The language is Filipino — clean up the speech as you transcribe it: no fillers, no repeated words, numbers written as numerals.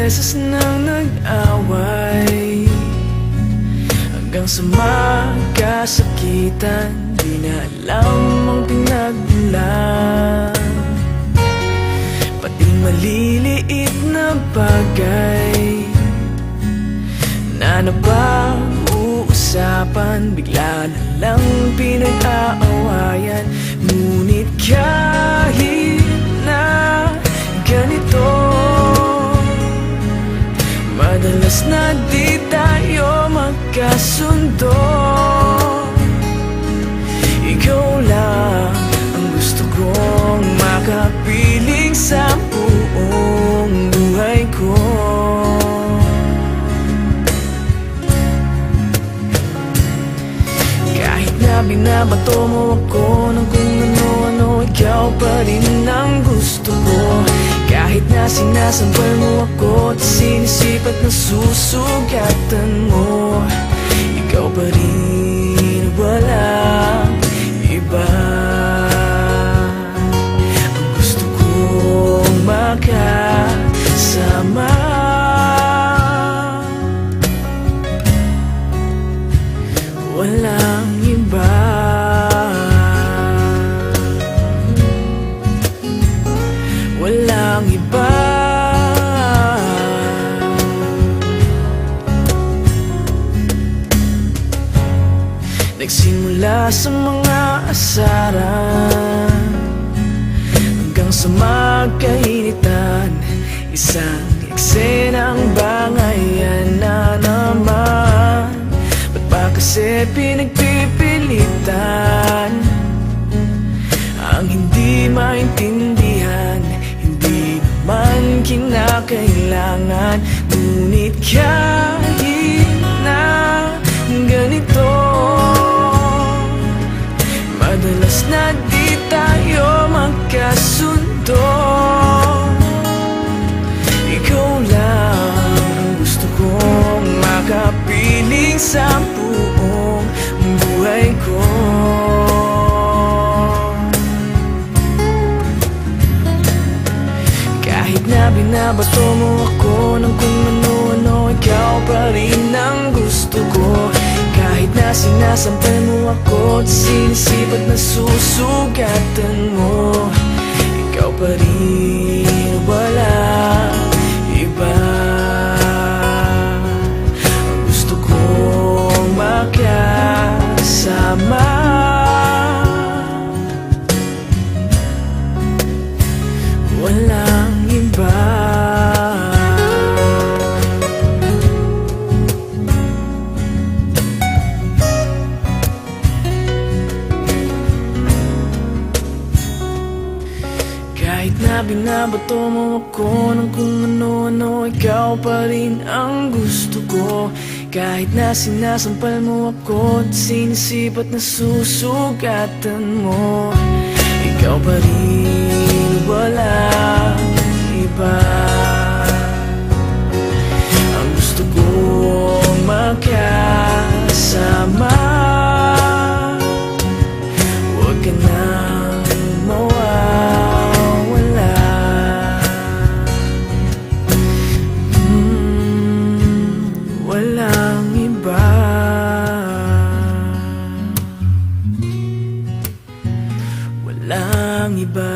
beses nang nag-away, hanggang sa magkasakitan, di na alam ang pinagmulan. Pati maliliit na bagay na napag-uusapan, bigla na lang pinag-aawayan. Ngunit kahit na ganito, madalas na di tayo magkasundo. Ikaw lang ang gusto kong makapiling sa buong buhay ko. Kahit na binabato mo ako ng kung ano-ano, ikaw pa rin ang gusto ko. Kahit na sinasampal mo ako at sinisipat na susugatan mo, ikaw pa rin, walang iba. Ang gusto kong makasama, walang iba. Walang iba. Nagsimula sa mga asaran, hanggang sa magkainitan, isang eksenang bangayan na naman. Ba't ba kasi pinagpipilitan ang hindi maintindihan? Hindi naman kinakailangan. Ngunit kahit na ganito, madalas na di tayo magkasundo. Ikaw lang ang gusto kong makapiling sa buong buhay ko. Kahit na binabato mo ako ng kung ano-ano, ikaw pa rin ang gusto ko. Kahit na sinasampal mo ako at sinisipat na susugatan mo, ikaw pa rin, walang iba. Ang gusto kong makasama, walang iba. Kahit na binabato mo ako ng kung ano-ano, ikaw pa rin ang gusto ko. Kahit na sinasampal mo ako at sinisipat na susugatan mo, ikaw pa rin, walang iba. Ang gusto kong makasama, huwag ka nang mawawala. Walang iba. Walang iba.